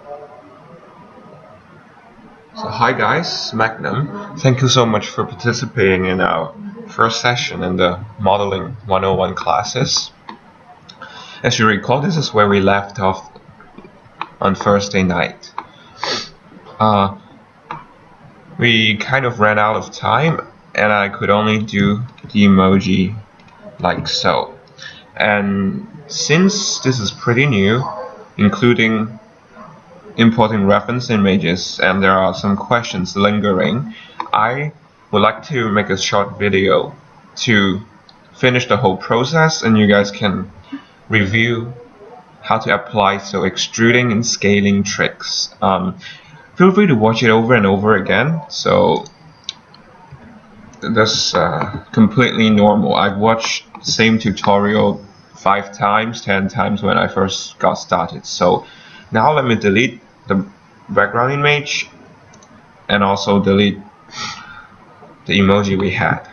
So hi guys, Magnum. Thank you so much for participating in our first session in the Modeling 101 classes. As you recall, this is where we left off on Thursday night. We kind of ran out of time and I could only do the emoji like so. And since this is pretty new, including importing reference images, and there are some questions lingering, I would like to make a short video to finish the whole process, and you guys can review how to apply extruding and scaling tricks. Feel free to watch it over and over again. So that's completely normal. I've watched the same tutorial 5 times, 10 times when I first got started. So now let me delete the background image and also delete the emoji we had.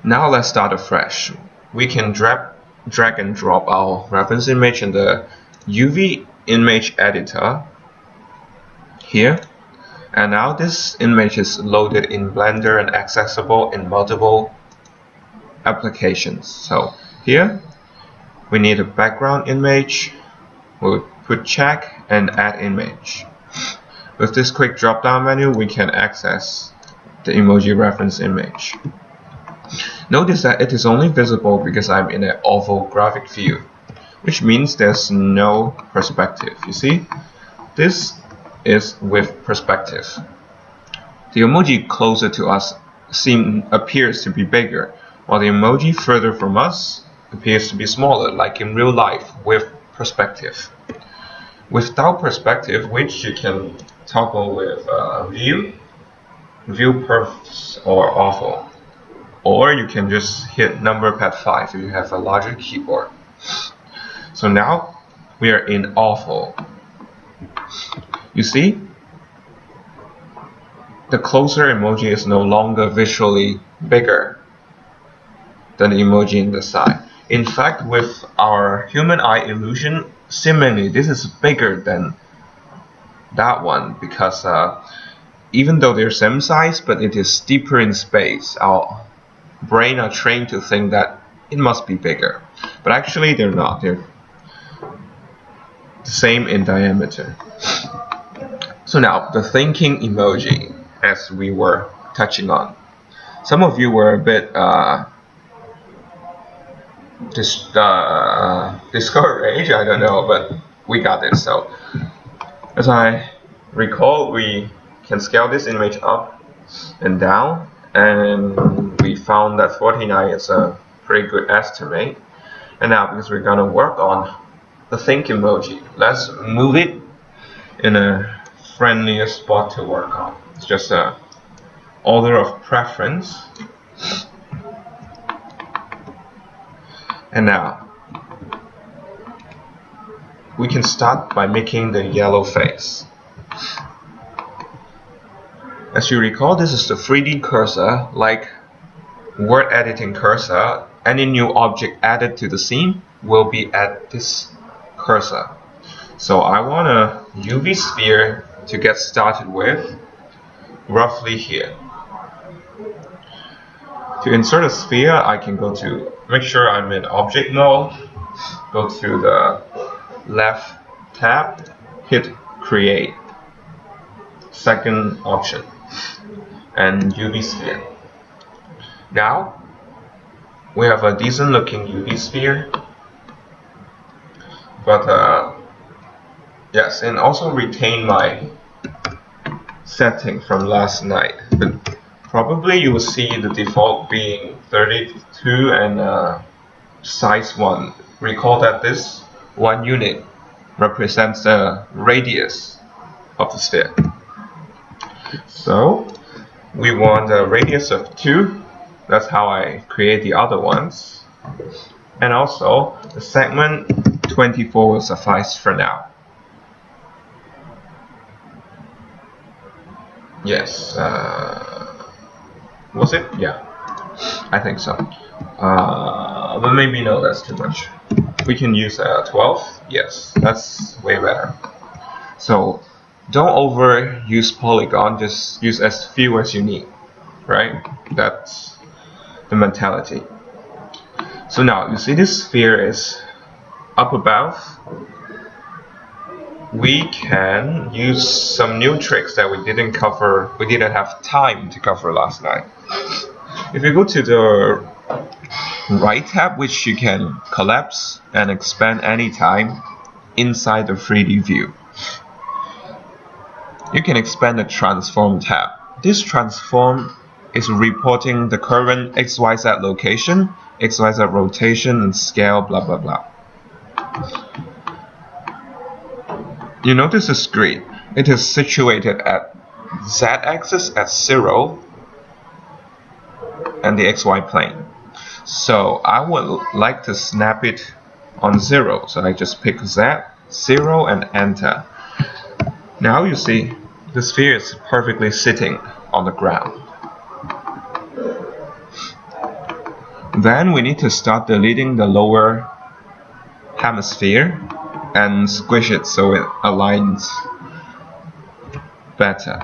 Now let's start afresh. We can drag and drop our reference image in the UV image editor here. And now this image is loaded in Blender and accessible in multiple applications. So here we need a background image. We'll put check and add image. With this quick drop down menu, we can access the emoji reference image. Notice that it is only visible because I'm in an orthographic view, which means there's no perspective. You see, this is with perspective. The emoji closer to us appears to be bigger, while the emoji further from us appears to be smaller, like in real life with perspective. Without perspective, which you can toggle with view perfs or ortho, or you can just hit number pad 5 if you have a larger keyboard. So now we are in ortho. You see, the closer emoji is no longer visually bigger than the emoji in the side. In fact, with our human eye illusion, seemingly this is bigger than that one because even though they're same size, but it is deeper in space. Our brain are trained to think that it must be bigger, but actually they're not. They're the same in diameter. So now the thinking emoji, as we were touching on. Some of you were a bit discouraged, I don't know, but we got this. So as I recall, we can scale this image up and down, and we found that 49 is a pretty good estimate. And now because we're gonna work on the think emoji, let's move it in a friendlier spot to work on. It's just a order of preference. And now we can start by making the yellow face. As you recall, this is the 3D cursor, like word editing cursor. Any new object added to the scene will be at this cursor. So I want a UV sphere to get started with, roughly here. To insert a sphere, I can go to, make sure I'm in object mode, go to the left tab, hit create, second option, and UV sphere. Now we have a decent looking UV sphere, but yes, and also retain my setting from last night. But probably you will see the default being 32 and size 1. Recall that this 1 unit represents the radius of the sphere. So we want a radius of 2. That's how I create the other ones. And also the segment 24 will suffice for now. Yes, was it? Yeah, I think so. But maybe no, that's too much. We can use 12. Yes, that's way better. So don't overuse polygon, just use as few as you need, right? That's the mentality. So now you see this sphere is up above. We can use some new tricks that we didn't have time to cover last night. If you go to the right tab, which you can collapse and expand anytime inside the 3D view, you can expand the transform tab. This transform is reporting the current XYZ location, XYZ rotation and scale, blah blah blah. You notice the screen. It is situated at Z-axis at 0 and the XY plane. So I would like to snap it on 0. So I just pick Z, 0 and enter. Now you see the sphere is perfectly sitting on the ground. Then we need to start deleting the lower hemisphere and squish it so it aligns better.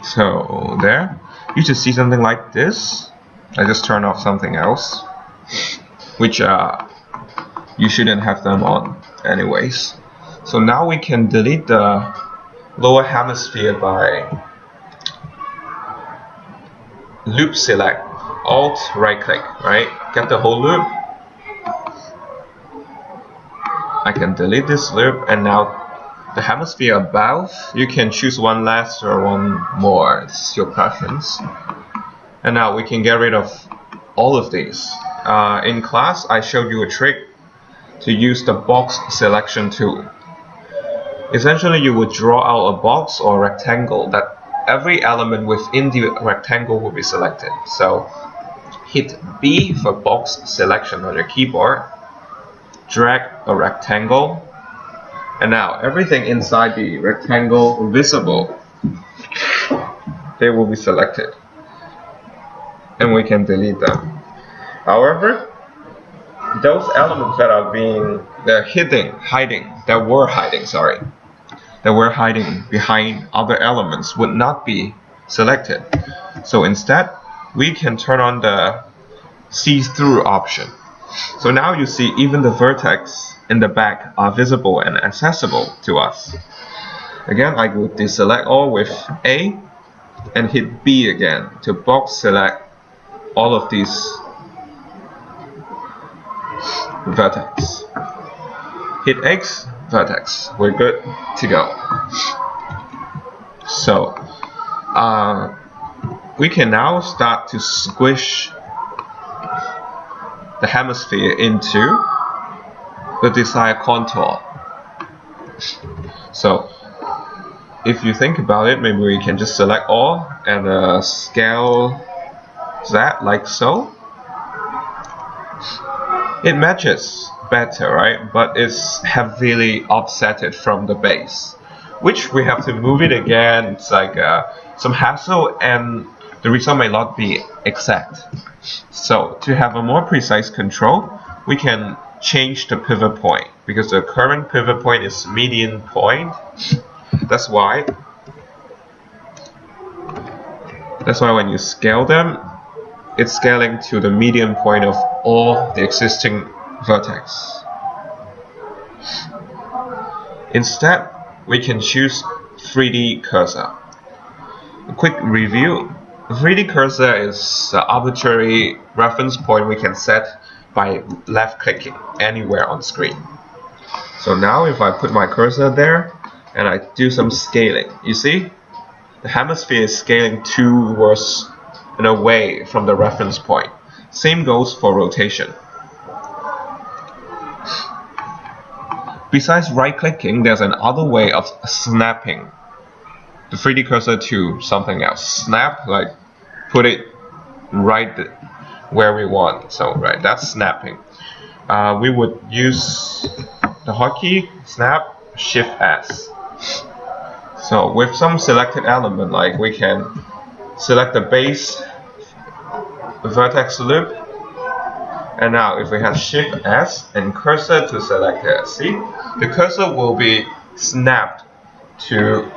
So there, you should see something like this. I just turned off something else, which you shouldn't have them on anyways. So now we can delete the lower hemisphere by loop select, Alt right click, right? Get the whole loop. I can delete this loop, and now the hemisphere above, you can choose one less or one more, it's your preference. And now we can get rid of all of these. In class, I showed you a trick to use the box selection tool. Essentially, you would draw out a box or a rectangle that every element within the rectangle will be selected. So hit B for box selection on your keyboard, drag a rectangle, and now everything inside the rectangle visible, they will be selected, and we can delete them. However, those elements that were hiding behind other elements would not be selected. So instead, we can turn on the see-through option. So now you see even the vertex in the back are visible and accessible to us. Again, I will deselect all with A and hit B again to box select all of these vertex. Hit X, vertex. We're good to go. So we can now start to squish the hemisphere into the desired contour. So if you think about it, maybe we can just select all and scale that like so. It matches better, right? But it's heavily offsetted from the base, which we have to move it again. It's like some hassle, and the result may not be exact. So to have a more precise control, we can change the pivot point, because the current pivot point is median point. That's why when you scale them, it's scaling to the median point of all the existing vertex. Instead, we can choose 3D cursor. A quick review. 3D cursor is an arbitrary reference point we can set by left clicking anywhere on screen. So now if I put my cursor there and I do some scaling, you see the hemisphere is scaling towards and away from the reference point. Same goes for rotation. Besides right clicking, there's another way of snapping the 3D cursor to something else. Snap, like put it right where we want. So right, that's snapping. We would use the hotkey, snap, shift S. So with some selected element, like we can select the base vertex loop And now if we have Shift S and cursor to selected, see, the cursor will be snapped to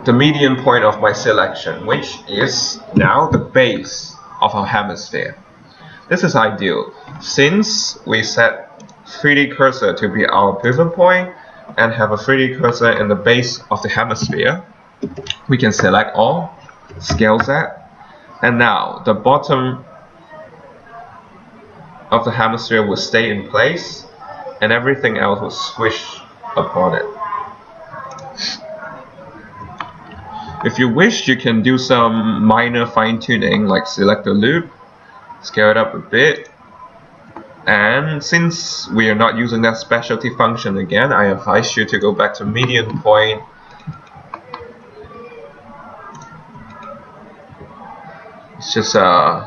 the median point of my selection, which is now the base of our hemisphere. This is ideal since we set 3D cursor to be our pivot point and have a 3D cursor in the base of the hemisphere. We can select all, scale that, and now the bottom of the hemisphere will stay in place and everything else will squish upon it. If you wish, you can do some minor fine-tuning, like select the loop, scale it up a bit, and since we are not using that specialty function again, I advise you to go back to median point. It's just a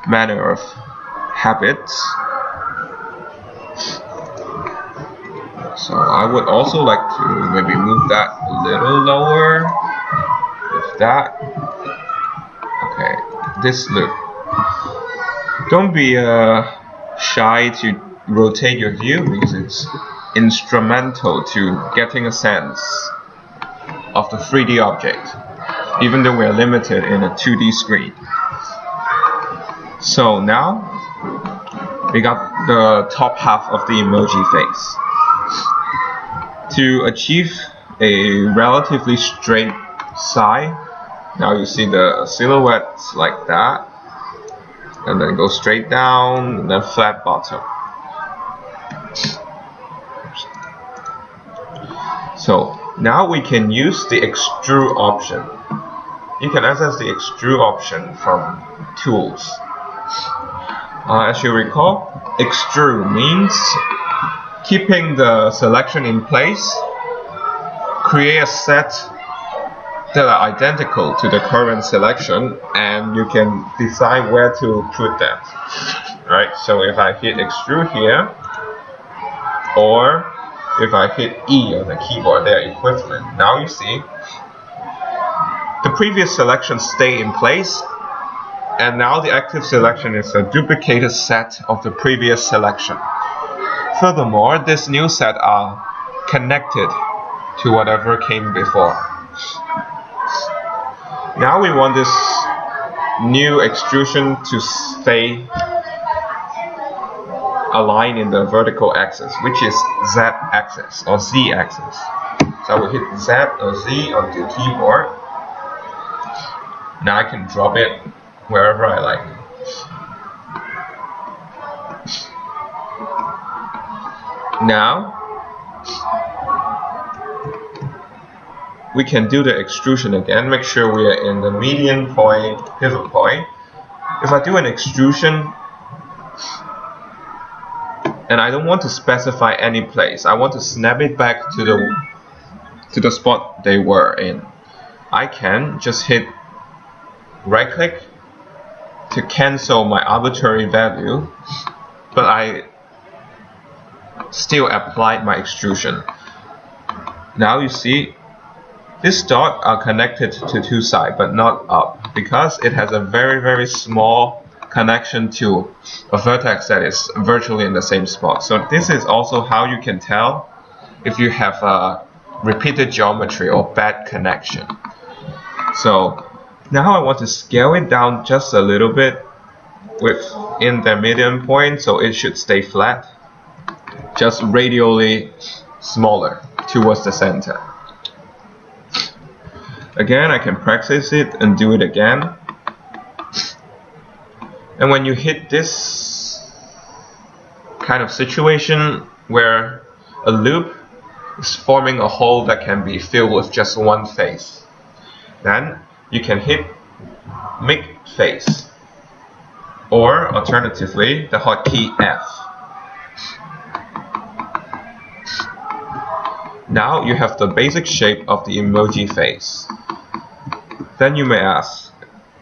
matter of habit. So I would also like to maybe move that a little lower. With that. Okay, this loop. Don't be shy to rotate your view because it's instrumental to getting a sense of the 3D object, even though we're limited in a 2D screen. So now we got the top half of the emoji face. To achieve a relatively straight side, now you see the silhouettes like that, and then go straight down and then flat bottom. So now we can use the extrude option. You can access the extrude option from tools. As you recall, extrude means keeping the selection in place, create a set that are identical to the current selection, and you can decide where to put them. Right? So if I hit extrude here, or if I hit E on the keyboard, they're equivalent. Now you see the previous selections stay in place, and now the active selection is a duplicated set of the previous selection. Furthermore, this new set are connected to whatever came before. Now we want this new extrusion to stay aligned in the vertical axis, which is Z axis or Z axis. So I will hit Z or Z on the keyboard. Now I can drop it wherever I like. Now we can do the extrusion again. Make sure we are in the median point, pivot point. If I do an extrusion and I don't want to specify any place, I want to snap it back to the spot they were in, I can just hit right click to cancel my arbitrary value, but I still applied my extrusion. Now you see this dot are connected to two sides but not up because it has a very small connection to a vertex that is virtually in the same spot. So this is also how you can tell if you have a repeated geometry or bad connection. So now I want to scale it down just a little bit within the median point, so it should stay flat, just radially smaller towards the center. Again, I can practice it and do it again. And when you hit this kind of situation where a loop is forming a hole that can be filled with just one face, then you can hit Make Face, or alternatively the hotkey F. Now you have the basic shape of the emoji face. Then you may ask,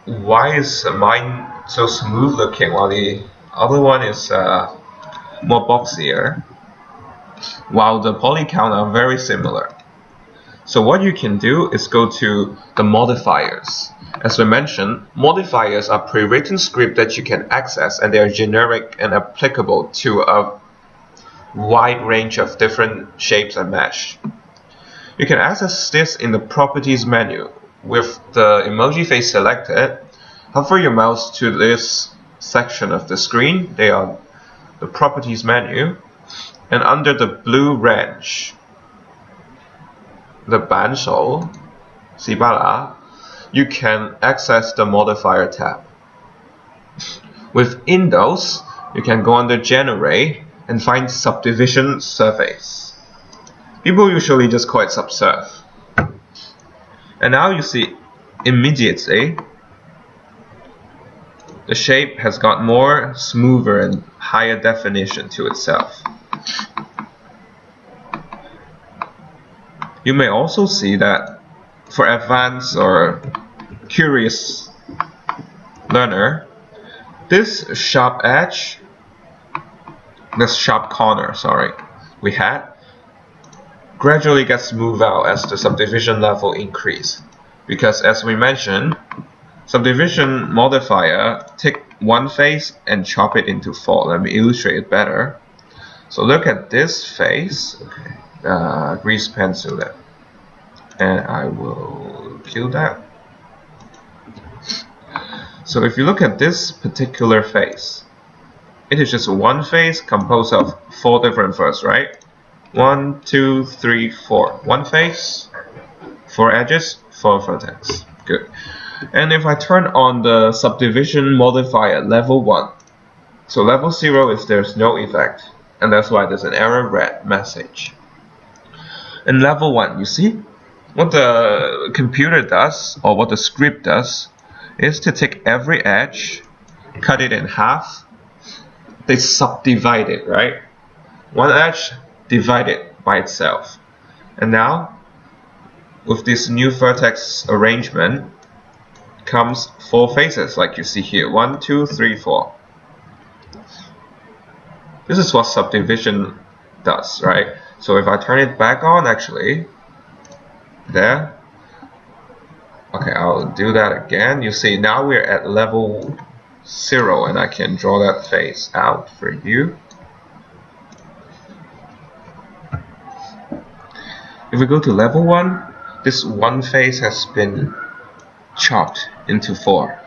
why is mine so smooth looking while the other one is more boxier, while the polygon are very similar? So what you can do is go to the modifiers. As we mentioned, modifiers are pre-written script that you can access, and they are generic and applicable to a wide range of different shapes and mesh. You can access this in the properties menu. With the emoji face selected, hover your mouse to this section of the screen. They are the properties menu, and under the blue wrench, the 扳手, Sibala, you can access the modifier tab. Within those, you can go under generate and find subdivision surface. People usually just call it subsurf. And now you see immediately the shape has got more smoother and higher definition to itself. You may also see that for advanced or curious learner, this sharp edge, this sharp corner, we had, gradually gets smoothed out as the subdivision level increase. Because as we mentioned, subdivision modifier take one face and chop it into 4. Let me illustrate it better. So look at this face. Okay. Grease pencil that, and I will kill that. So if you look at this particular face, it is just one face composed of 4 different verses, right? 1, 2, 3, 4. One face, 4 edges, 4 vertex. Good. And if I turn on the subdivision modifier level 1, so level 0 is there's no effect, and that's why there's an error red message. In level 1, you see what the computer does, or what the script does, is to take every edge, cut it in half, they subdivide it, right? One edge divided by itself. And now, with this new vertex arrangement, comes 4 faces, like you see here. 1, 2, 3, 4. This is what subdivision does, right? So if I turn it back on, actually, there. Okay, I'll do that again. You see, now we're at level 0, and I can draw that face out for you. If we go to level 1, this one face has been chopped into 4.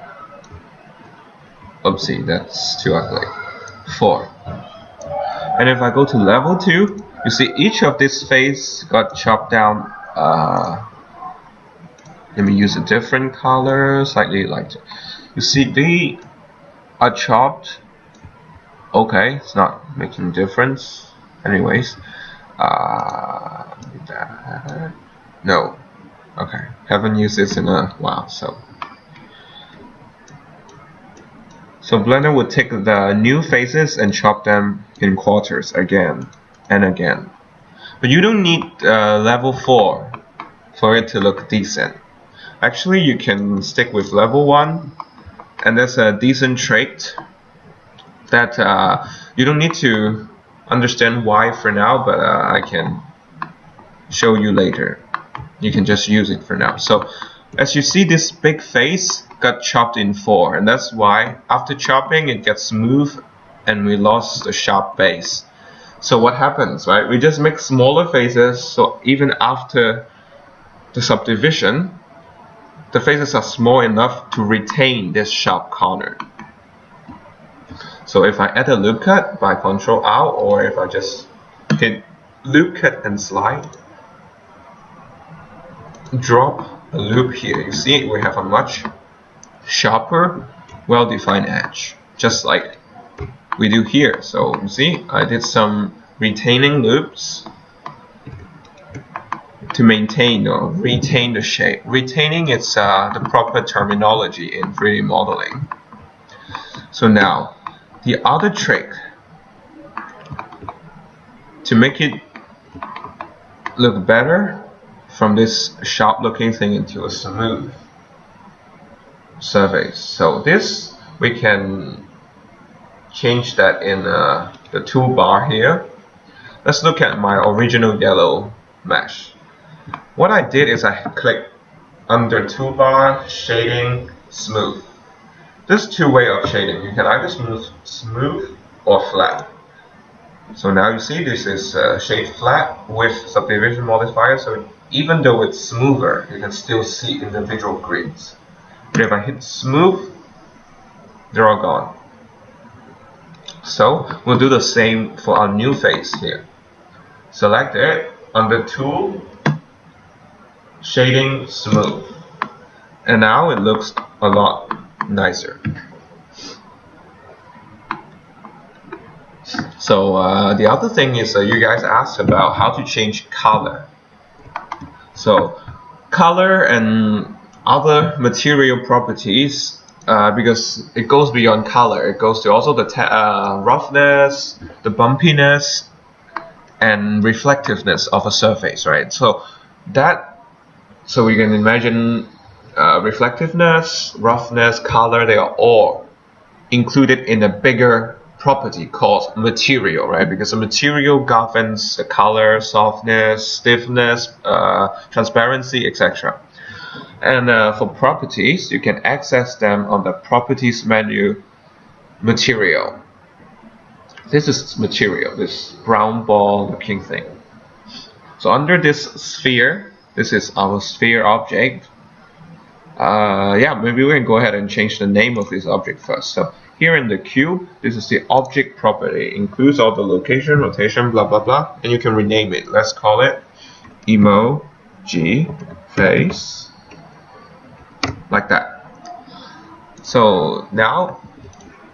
Oopsie, that's too ugly. 4. And if I go to level 2, you see each of this face got chopped down. Let me use a different color, slightly lighter. You see, they are chopped. Okay, it's not making a difference. Anyways, no. Okay, haven't used this in a while, so Blender would take the new faces and chop them in quarters again and again. But you don't need level 4 for it to look decent. Actually, you can stick with level 1, and there's a decent trait that you don't need to understand why for now, but I can show you later. You can just use it for now. So as you see, this big face got chopped in 4, and that's why after chopping it gets smooth and we lost the sharp base. So what happens, right? We just make smaller faces, so even after the subdivision, the faces are small enough to retain this sharp corner. So if I add a loop cut by Ctrl Alt, or if I just hit loop cut and slide, drop a loop here, you see we have a much sharper, well-defined edge, just like we do here. So you see, I did some retaining loops to maintain or retain the shape. Retaining is the proper terminology in 3D modeling. So now, the other trick to make it look better from this sharp looking thing into a smooth surface. So this, we can change that in the toolbar here. Let's look at my original yellow mesh. What I did is I clicked under toolbar, shading, smooth. There's two ways of shading. You can either smooth or flat. So now you see this is shade flat with subdivision modifier. So even though it's smoother, you can still see individual grids. But if I hit smooth, they're all gone. So we'll do the same for our new face here. Select it, under tool, shading, smooth. And now it looks a lot nicer. So the other thing is you guys asked about how to change color. So color and other material properties, because it goes beyond color, it goes to also the roughness, the bumpiness, and reflectiveness of a surface, right? So we can imagine reflectiveness, roughness, color, they are all included in a bigger property called material, right? Because the material governs the color, softness, stiffness, transparency, etc. And for properties, you can access them on the properties menu, material. This is material, this brown ball looking thing. So under this sphere, this is our sphere object. Yeah, maybe we can go ahead and change the name of this object first. So here in the cube, this is the object property, includes all the location, rotation, blah blah blah, and you can rename it. Let's call it emoji face, like that. So now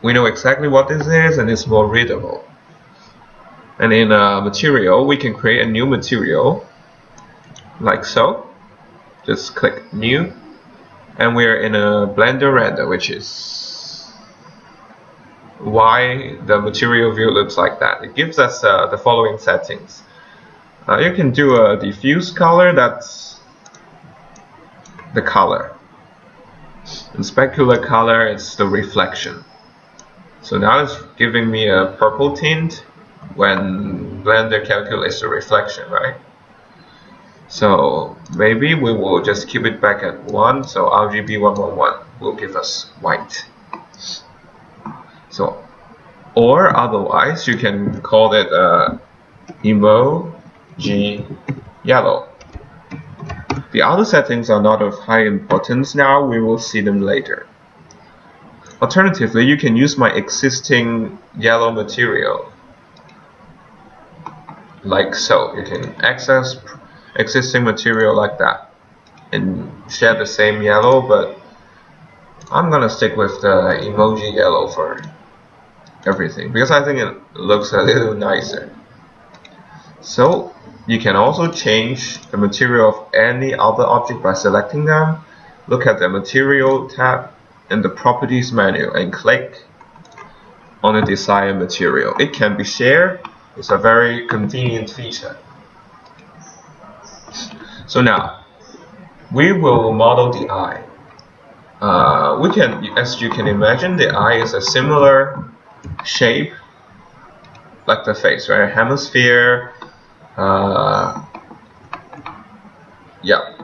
we know exactly what this is, and it's more readable. And in material, we can create a new material, like so. Just click new, and we're in a Blender render, which is why the material view looks like that. It gives us the following settings. You can do a diffuse color, that's the color. And specular color is the reflection. So now it's giving me a purple tint when Blender calculates the reflection, right? So maybe we will just keep it back at 1, so RGB 111 will give us white. So, or otherwise you can call it emoji yellow. The other settings are not of high importance now, we will see them later. Alternatively, you can use my existing yellow material, like so. You can access existing material like that and share the same yellow, but I'm gonna stick with the emoji yellow for everything because I think it looks a little nicer. So you can also change the material of any other object by selecting them. Look at the material tab in the properties menu and click on the desired material. It can be shared. It's a very convenient feature. So now we will model the eye. We can, as you can imagine, the eye is a similar shape like the face, right? A hemisphere. Yeah.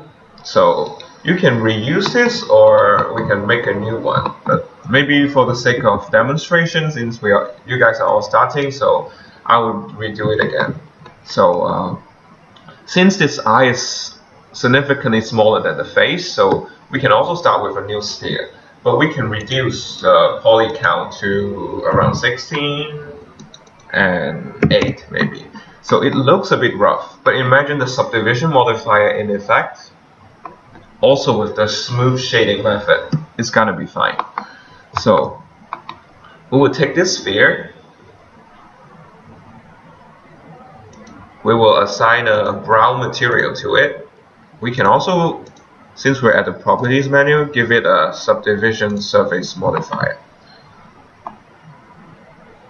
So you can reuse this, or we can make a new one. But maybe for the sake of demonstration, since you guys are all starting, so I will redo it again. So since this eye is significantly smaller than the face, so we can also start with a new sphere. But we can reduce the poly count to around 16 and 8 maybe. So it looks a bit rough, but imagine the subdivision modifier in effect. Also with the smooth shading method, it's gonna be fine. So we will take this sphere, we will assign a brown material to it. We can also, since we're at the properties menu, give it a subdivision surface modifier.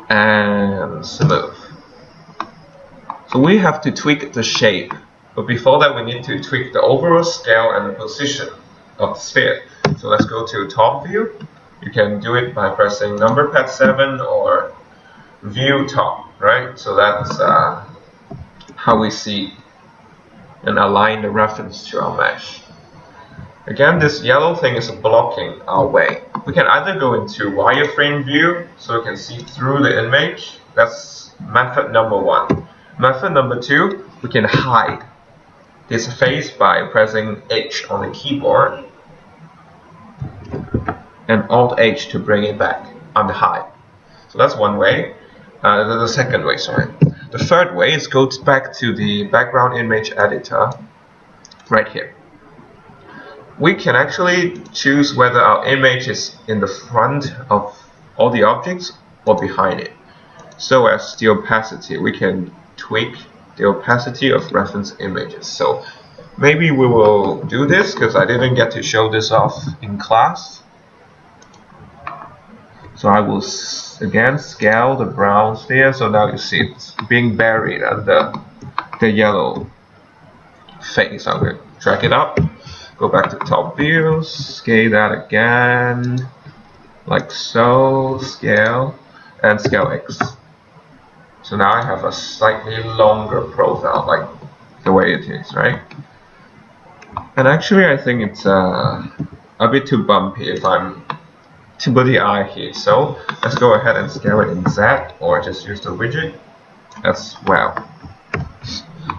And smooth. So we have to tweak the shape, but before that we need to tweak the overall scale and the position of the sphere. So let's go to top view. You can do it by pressing number pad 7 or view top, right? So that's how we see and align the reference to our mesh. Again, this yellow thing is blocking our way. We can either go into wireframe view so we can see through the image. That's method number 1. Method number 2, we can hide this face by pressing H on the keyboard and Alt H to bring it back on the hide. So that's one way. The second way, sorry. The third way is go back to the background image editor right here. We can actually choose whether our image is in the front of all the objects or behind it. So as the opacity, we can tweak the opacity of reference images. So maybe we will do this because I didn't get to show this off in class. So I will again scale the brown sphere, so now you see it's being buried under the yellow face. I'm going to drag it up, go back to top view, scale that again, like so, scale, and scale X. So now I have a slightly longer profile, like the way it is, right? And actually I think it's a bit too bumpy if I'm to put the eye here. So let's go ahead and scale it in Z, or just use the widget as well.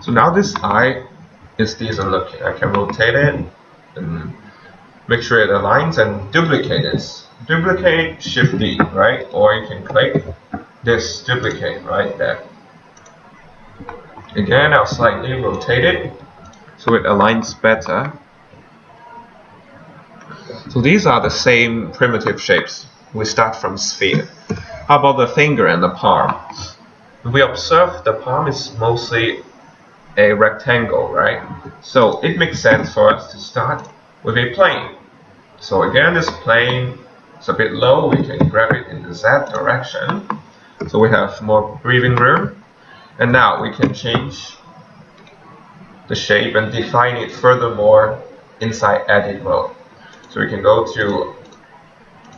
So now this eye is decent looking. I can rotate it and make sure it aligns and duplicate this. Duplicate, Shift D, right? Or you can click this duplicate right there. Again, I'll slightly rotate it so it aligns better. So these are the same primitive shapes. We start from sphere. How about the finger and the palm? We observe the palm is mostly a rectangle, right? So it makes sense for us to start with a plane. So again, this plane is a bit low. We can grab it in the Z direction. So we have more breathing room. And now we can change the shape and define it furthermore inside edit mode. So we can go to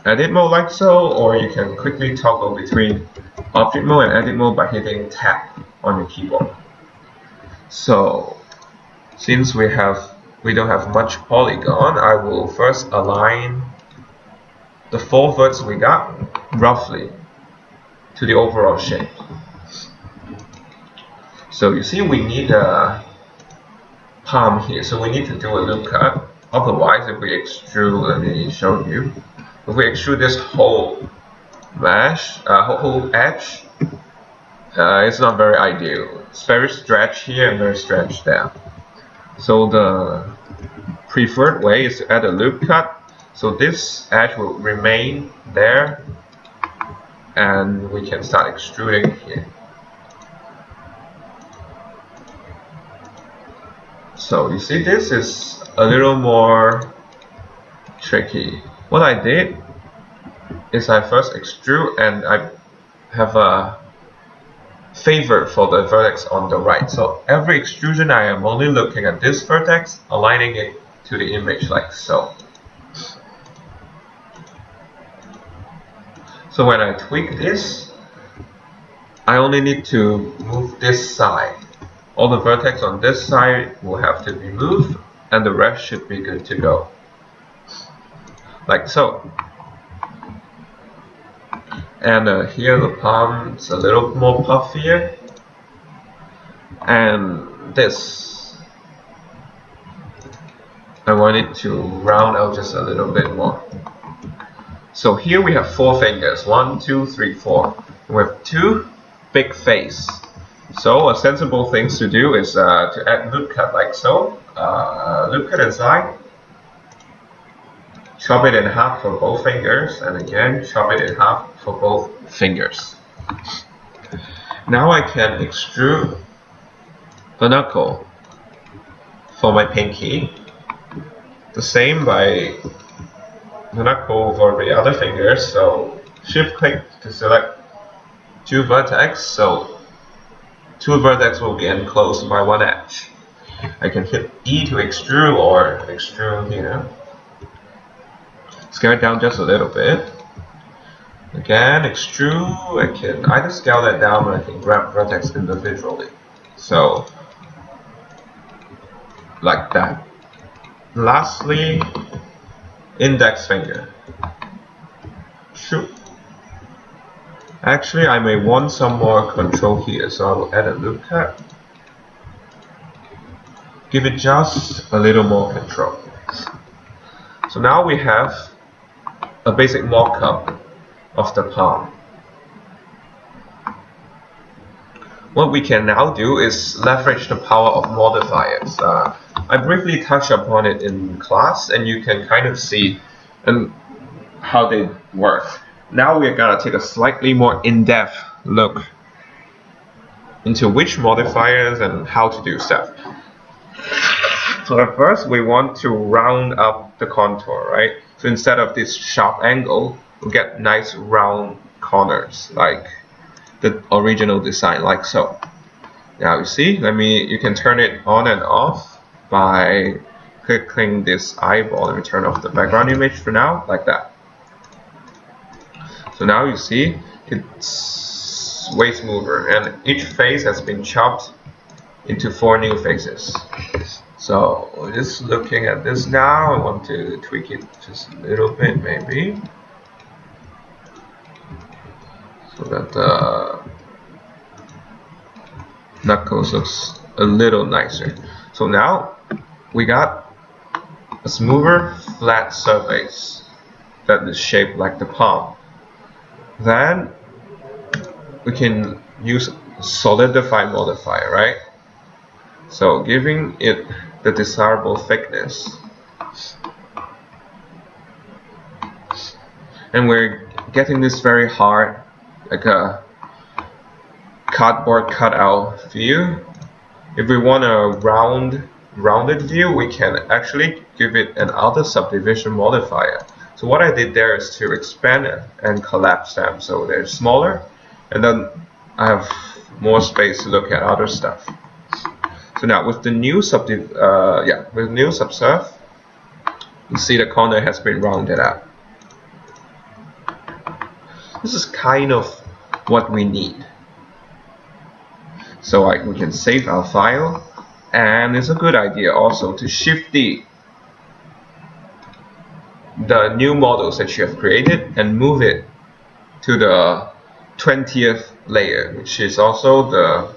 edit mode like so, or you can quickly toggle between object mode and edit mode by hitting tab on your keyboard. So since we don't have much polygon, I will first align the 4 verts we got roughly to the overall shape. So you see we need a palm here, so we need to do a loop cut. Otherwise, if we extrude, let me show you. If we extrude this whole mesh, whole edge, it's not very ideal. It's very stretched here and very stretched there. So the preferred way is to add a loop cut. So this edge will remain there, and we can start extruding here. So you see, this is a little more tricky. What I did is I first extrude, and I have a favor for the vertex on the right. So every extrusion I am only looking at this vertex, aligning it to the image like so. So when I tweak this, I only need to move this side. All the vertex on this side will have to be moved, and the rest should be good to go. Like so. And here the palm is a little more puffier. And this, I want it to round out just a little bit more. So here we have 4 fingers, 1, 2, 3, 4. We have 2 big face. So a sensible thing to do is to add loop cut like so. Loop cut inside. Chop it in half for both fingers, and again chop it in half for both fingers. Now I can extrude the knuckle for my pinky. The same by the knuckle for the other fingers. So shift click to select 2 vertex. So 2 vertex will be enclosed by 1 edge. I can hit E to extrude, or extrude here. Scale it down just a little bit. Again, extrude. I can either scale that down, or I can grab vertex individually. So like that. Lastly, index finger. Shoot. Actually, I may want some more control here, so I will add a loop cut. Give it just a little more control. So now we have a basic mock-up of the palm. What we can now do is leverage the power of modifiers. I briefly touched upon it in class, and you can kind of see how they work. Now we're gonna take a slightly more in-depth look into which modifiers and how to do stuff. So at first we want to round up the contour, right? So instead of this sharp angle, we'll get nice round corners like the original design, like so. Now you see, you can turn it on and off by clicking this eyeball. Let me turn off the background image for now, like that. So now you see it's way smoother, and each face has been chopped into 4 new faces. So just looking at this now, I want to tweak it just a little bit maybe, so that the knuckles looks a little nicer. So now we got a smoother flat surface that is shaped like the palm. Then we can use solidify modifier, right? So giving it the desirable thickness, and we're getting this very hard, like a cardboard cutout view. If we want a rounded view, we can actually give it another subdivision modifier. So what I did there is to expand it and collapse them so they're smaller, and then I have more space to look at other stuff. So now with the new subsurf, you see the corner has been rounded out. This is kind of what we need. So we can save our file, and it's a good idea also to shift the new models that you have created and move it to the 20th layer, which is also the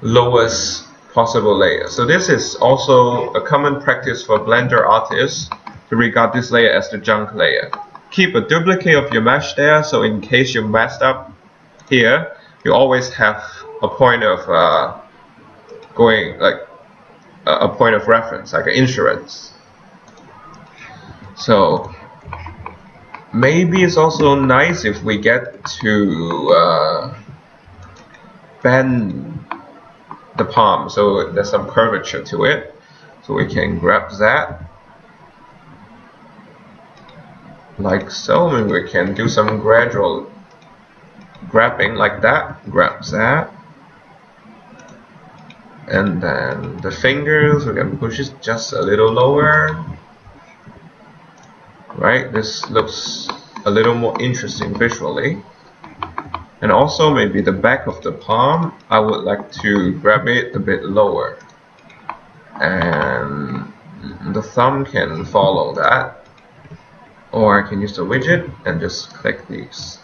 lowest possible layer. So this is also a common practice for Blender artists to regard this layer as the junk layer. Keep a duplicate of your mesh there, so in case you messed up here, you always have a point of a point of reference, like an insurance. So maybe it's also nice if we get to bend the palm so there's some curvature to it. So we can grab that like so, and we can do some gradual grabbing like that. Grab that, and then the fingers we can push it just a little lower. Right, this looks a little more interesting visually. And also maybe the back of the palm, I would like to grab it a bit lower, and the thumb can follow that, or I can use the widget and just click these.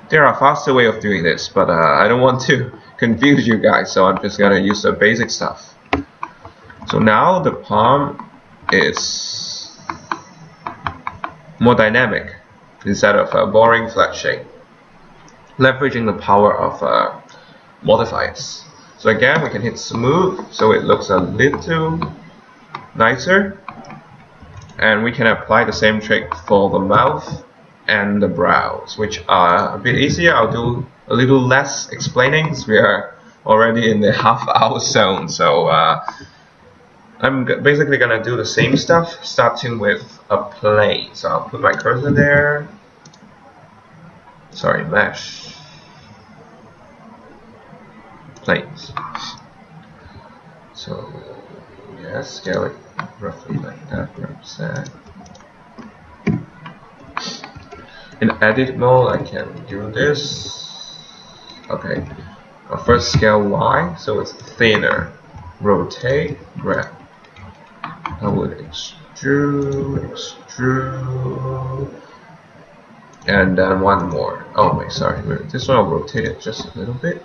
There are faster way of doing this, but I don't want to confuse you guys, so I'm just gonna use the basic stuff. So now the palm is more dynamic instead of a boring flat shape, leveraging the power of modifiers. So again, we can hit smooth so it looks a little nicer, and we can apply the same trick for the mouth and the brows, which are a bit easier. I'll do a little less explaining because we are already in the half-hour zone. So I'm basically gonna do the same stuff, starting with a plane. So I'll put my cursor there. Sorry, mesh. Planes. So yeah, scale it roughly like that. Percent. In edit mode, I can do this. Okay, first scale Y, so it's thinner. Rotate, grab. I would extrude, and then one more. Oh wait, sorry. This one I'll rotate it just a little bit.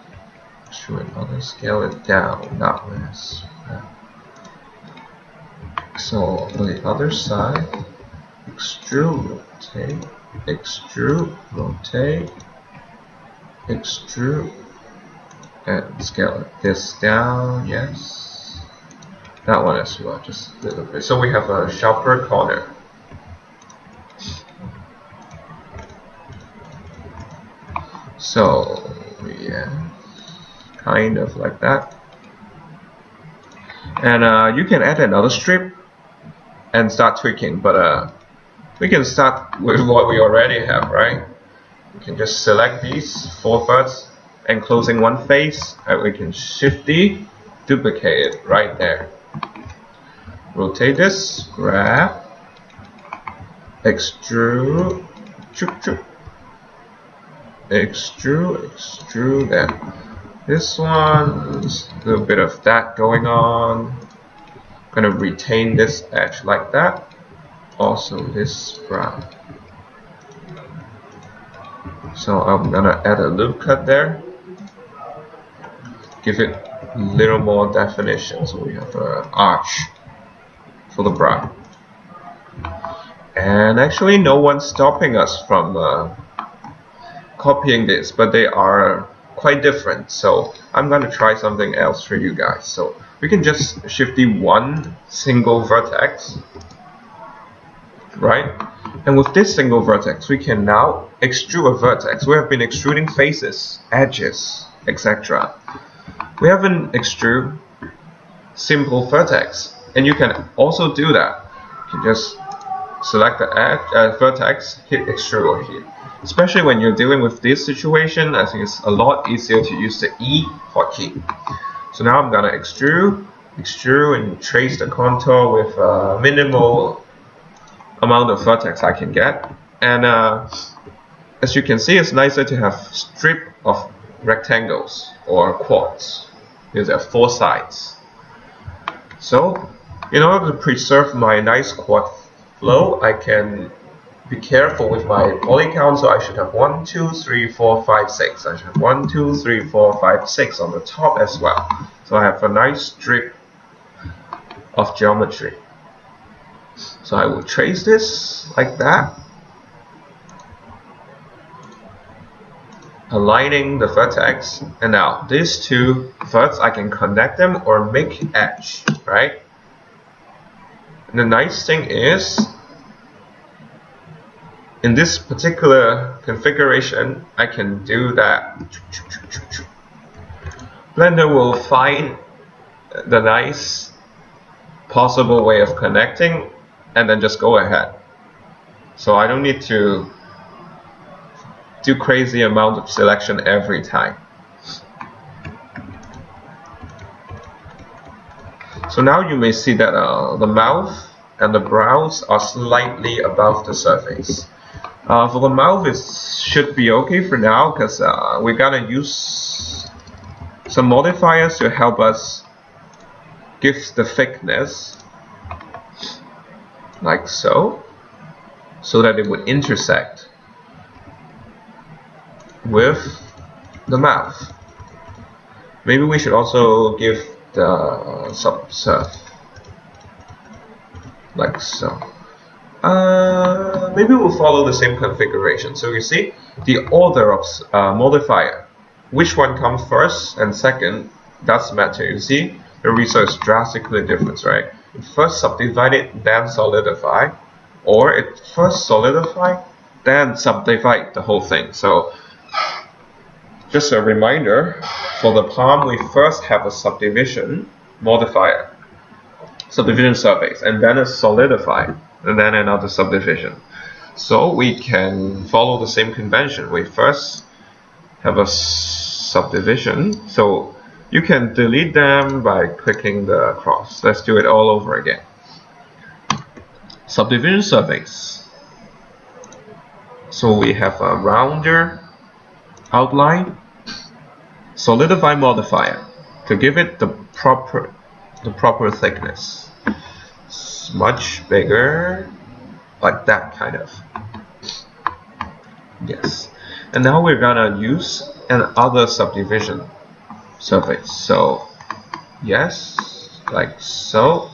Extrude another, scale it down. That was. So on the other side, extrude, rotate, extrude, rotate, extrude, and scale this down. Yes, that one as well, just a little bit. So we have a sharper corner. So yeah, kind of like that. And you can add another strip and start tweaking, but we can start with what we already have, right? We can just select these 4 verts and closing one face, and we can Shift D, duplicate it right there. Rotate this, grab, extrude, extrude, and this one's a little bit of that going on. I'm going to retain this edge like that. Also this brown. So I'm going to add a loop cut there. Give it a little more definition. So we have an arch for the brown. And actually no one's stopping us from copying this, but they are quite different. So I'm going to try something else for you guys. So we can just Shift D one single vertex, right? And with this single vertex, we can now extrude a vertex. We have been extruding faces, edges, etc. We have an extrude simple vertex, and you can also do that. You can just select the edge, vertex, hit extrude here. Especially when you're dealing with this situation, I think it's a lot easier to use the E hotkey. So now I'm gonna extrude, and trace the contour with a minimal amount of vertex I can get. And as you can see, it's nicer to have strip of rectangles or quads because there are 4 sides. So in order to preserve my nice quad flow, I can be careful with my poly count. So I should have 1, 2, 3, 4, 5, 6. I should have 1, 2, 3, 4, 5, 6 on the top as well. So I have a nice strip of geometry. So I will trace this like that, aligning the vertex. And now these 2 verts, I can connect them or make edge, right? And the nice thing is, in this particular configuration, I can do that. Blender will find the nice possible way of connecting and then just go ahead. So I don't need to do crazy amount of selection every time. So now you may see that the mouth and the brows are slightly above the surface. For the mouth, it should be okay for now because we're gonna use some modifiers to help us give the thickness, like so that it would intersect with the mouth. Maybe we should also give the subsurf like so. Maybe we'll follow the same configuration. So you see the order of modifier, which one comes first and second does matter. You see the result is drastically different, right? It first subdivide it, then solidify, or it first solidify, then subdivide the whole thing. So just a reminder, for the palm we first have a subdivision modifier, subdivision surface, and then a solidify, and then another subdivision. So we can follow the same convention. We first have a subdivision, so you can delete them by clicking the cross. Let's do it all over again. Subdivision surface. So we have a rounder outline, solidify modifier to give it the proper thickness. It's much bigger, like that kind of. Yes. And now we're gonna use another subdivision surface. So yes, like so.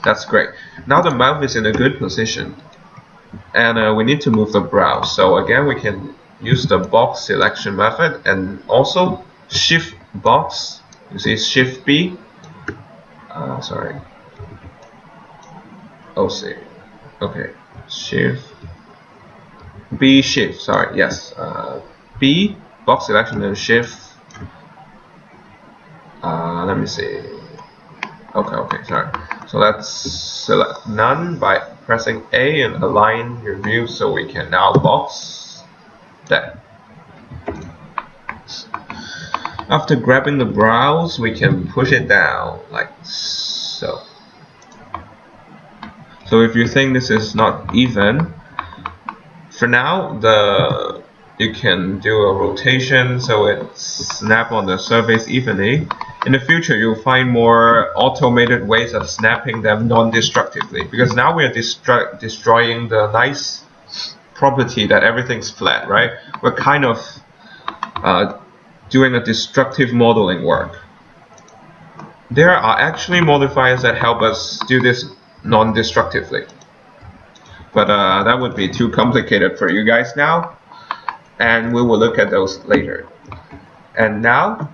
That's great. Now the mouth is in a good position, and we need to move the brow. So again, we can use the box selection method and also shift box. You see shift B. Sorry. Oh, see. Okay. Shift B shift. Sorry. Yes. B box selection and shift. Let me see. Okay. Sorry. So let's select none by pressing A and align your view so we can now box that. After grabbing the brows, we can push it down like so. So if you think this is not even, for now you can do a rotation so it snaps on the surface evenly. In the future, you'll find more automated ways of snapping them non-destructively, because now we are destroying the nice property that everything's flat, right? We're kind of doing a destructive modeling work. There are actually modifiers that help us do this non-destructively, but that would be too complicated for you guys now, and we will look at those later. And now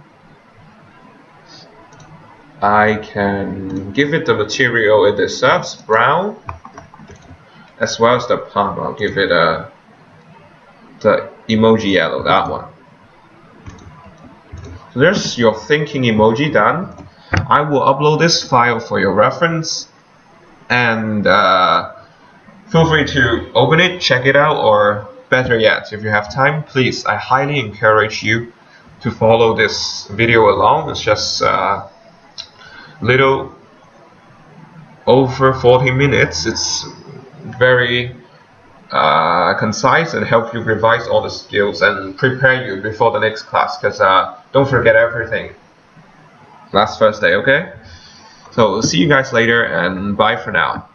I can give it the material it deserves, brown, as well as the palm. I'll give it the emoji yellow, that one. So there's your thinking emoji done. I will upload this file for your reference, and feel free to open it, check it out, or better yet, if you have time, please, I highly encourage you to follow this video along. It's just little over 40 minutes. It's very concise and help you revise all the skills and prepare you before the next class, because don't forget everything last Thursday, okay? So see you guys later, and bye for now.